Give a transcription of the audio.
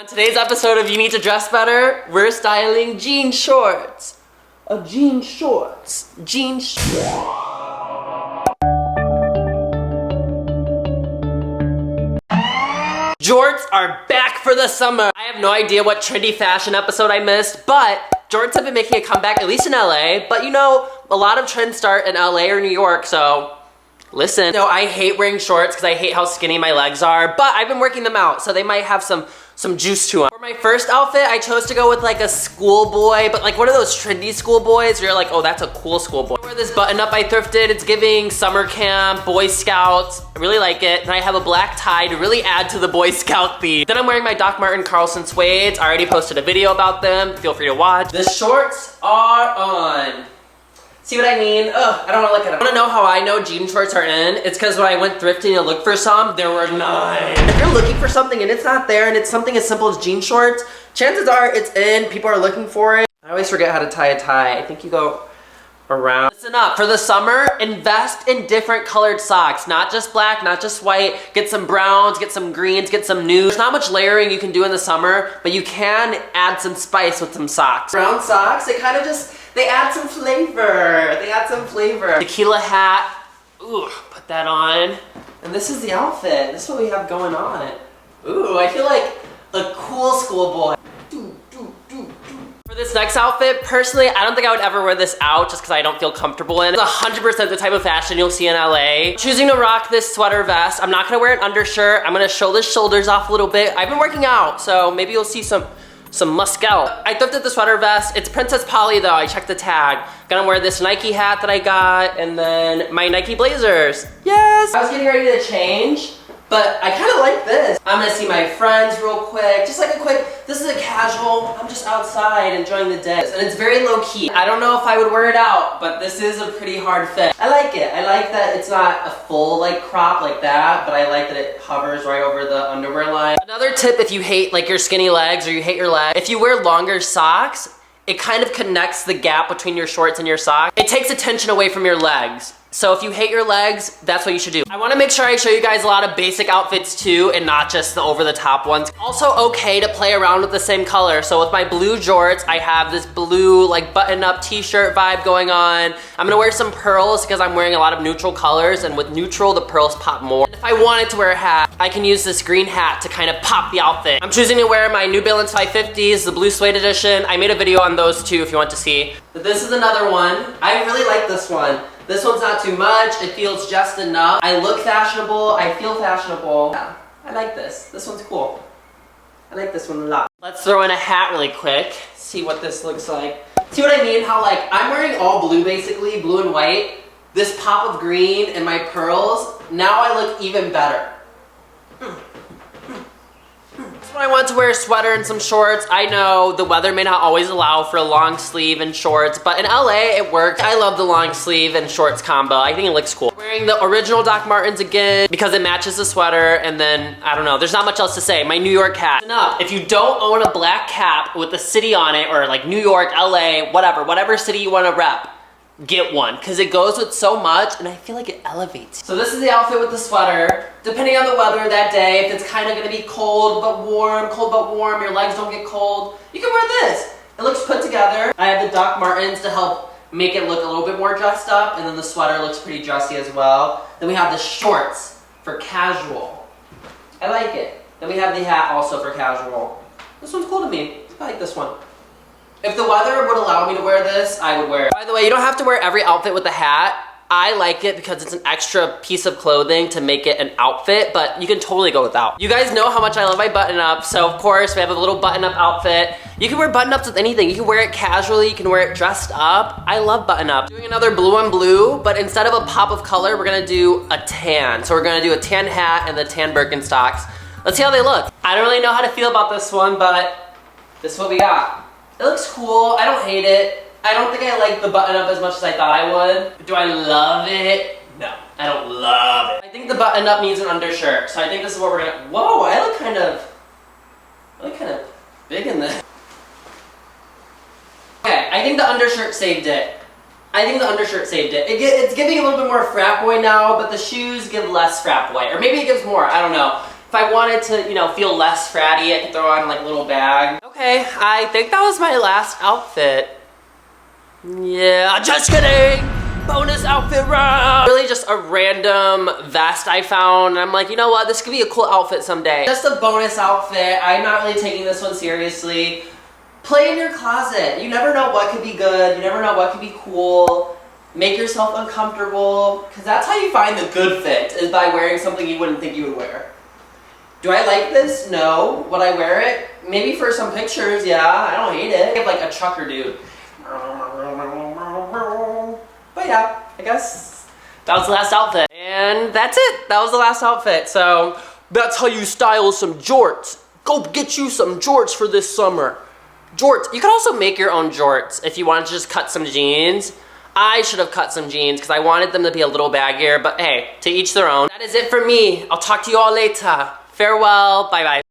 On today's episode of You Need to Dress Better, we're styling jean shorts. Jean shorts. Jorts are back for the summer. I have no idea what trendy fashion episode I missed, but jorts have been making a comeback, at least in LA. But you know, a lot of trends start in LA or New York, so listen. No, I hate wearing shorts because I hate how skinny my legs are, but I've been working them out, so they might have some juice to them. For my first outfit, I chose to go with like a schoolboy, but like one of those trendy schoolboys where you're like, oh, that's a cool schoolboy. I wear this button up I thrifted. It's giving summer camp, Boy Scouts. I really like it. And I have a black tie to really add to the Boy Scout theme. Then I'm wearing my Doc Marten Carlson suedes. I already posted a video about them. Feel free to watch. The shorts are on. See what I mean? Ugh, I don't wanna look at them. Wanna know how I know jean shorts are in? It's because when I went thrifting to look for some, there were none. If you're looking for something and it's not there and it's something as simple as jean shorts, chances are it's in, people are looking for it. I always forget how to tie a tie. I think you go around. Listen up, for the summer, invest in different colored socks. Not just black, not just white. Get some browns, get some greens, get some nudes. There's not much layering you can do in the summer, but you can add some spice with some socks. Brown socks, they add some flavor. Tequila hat, ooh, put that on. And this is the outfit. This is what we have going on. Ooh, I feel like a cool schoolboy. For this next outfit, personally, I don't think I would ever wear this out just because I don't feel comfortable in it. It's 100% the type of fashion you'll see in LA. Choosing to rock this sweater vest. I'm not gonna wear an undershirt. I'm gonna show the shoulders off a little bit. I've been working out, so maybe you'll see some muscle. I thrifted the sweater vest. It's Princess Polly though, I checked the tag. Gonna wear this Nike hat that I got, and then my Nike blazers. Yes! I was getting ready to change, but I kinda like this. I'm gonna see my friends real quick. Just like this is a casual, I'm just outside enjoying the day. And it's very low key. I don't know if I would wear it out, but this is a pretty hard fit. I like it. I like that it's not a full like crop like that, but I like that it hovers right over the underwear line. Another tip if you hate like your skinny legs or you hate your legs, if you wear longer socks, it kind of connects the gap between your shorts and your socks. It takes attention away from your legs. So if you hate your legs, that's what you should do. I wanna make sure I show you guys a lot of basic outfits too, and not just the over-the-top ones. Also okay to play around with the same color. So with my blue jorts, I have this blue like button-up t-shirt vibe going on. I'm gonna wear some pearls because I'm wearing a lot of neutral colors, and with neutral, the pearls pop more. And if I wanted to wear a hat, I can use this green hat to kind of pop the outfit. I'm choosing to wear my New Balance 550s, the blue suede edition. I made a video on those too if you want to see. But this is another one. I really like this one. This one's not too much, it feels just enough. I look fashionable, I feel fashionable. Yeah, I like this. This one's cool. I like this one a lot. Let's throw in a hat really quick, see what this looks like. See what I mean? How like, I'm wearing all blue basically, blue and white. This pop of green and my pearls, now I look even better. When I want to wear a sweater and some shorts, I know the weather may not always allow for a long sleeve and shorts, but in LA it works. I love the long sleeve and shorts combo. I think it looks cool. Wearing the original Doc Martens again because it matches the sweater, and then, I don't know, there's not much else to say. My New York hat. Enough. If you don't own a black cap with the city on it, or like New York, LA, whatever city you want to rep, get one, because it goes with so much and I feel like it elevates. So this is the outfit with the sweater. Depending on the weather that day, if it's kind of gonna be cold but warm, your legs don't get cold, you can wear this. It looks put together. I have the Doc Martens to help make it look a little bit more dressed up, and then the sweater looks pretty dressy as well. Then we have the shorts for casual. I like it. Then we have the hat also for casual. This one's cool to me. I like this one. If the weather would allow me to wear this, I would wear it. By the way, you don't have to wear every outfit with the hat. I like it because it's an extra piece of clothing to make it an outfit, but you can totally go without. You guys know how much I love my button-up, so of course we have a little button-up outfit. You can wear button-ups with anything. You can wear it casually, you can wear it dressed up. I love button-up. Doing another blue on blue, but instead of a pop of color, we're gonna do a tan. So we're gonna do a tan hat and the tan Birkenstocks. Let's see how they look. I don't really know how to feel about this one, but this is what we got. It looks cool, I don't hate it. I don't think I like the button-up as much as I thought I would. Do I love it? No, I don't love it. I think the button-up needs an undershirt, so I think this is what we're gonna, whoa, I look kind of big in this. Okay, I think the undershirt saved it. It's giving a little bit more frat boy now, but the shoes give less frat boy. Or maybe it gives more, I don't know. if I wanted to, you know, feel less fratty, I could throw on like a little bag. Okay, I think that was my last outfit. Yeah, just kidding! Bonus outfit round! Really just a random vest I found. I'm like, you know what, this could be a cool outfit someday. Just a bonus outfit. I'm not really taking this one seriously. Play in your closet. You never know what could be good. You never know what could be cool. Make yourself uncomfortable, because that's how you find the good fit, is by wearing something you wouldn't think you would wear. Do I like this? No. Would I wear it? Maybe for some pictures, yeah. I don't hate it. I have like a trucker dude. But yeah, I guess that was the last outfit. And that's it. That was the last outfit. So that's how you style some jorts. Go get you some jorts for this summer. Jorts. You can also make your own jorts if you want to just cut some jeans. I should have cut some jeans because I wanted them to be a little baggier, but hey, to each their own. That is it for me. I'll talk to you all later. Farewell. Bye-bye.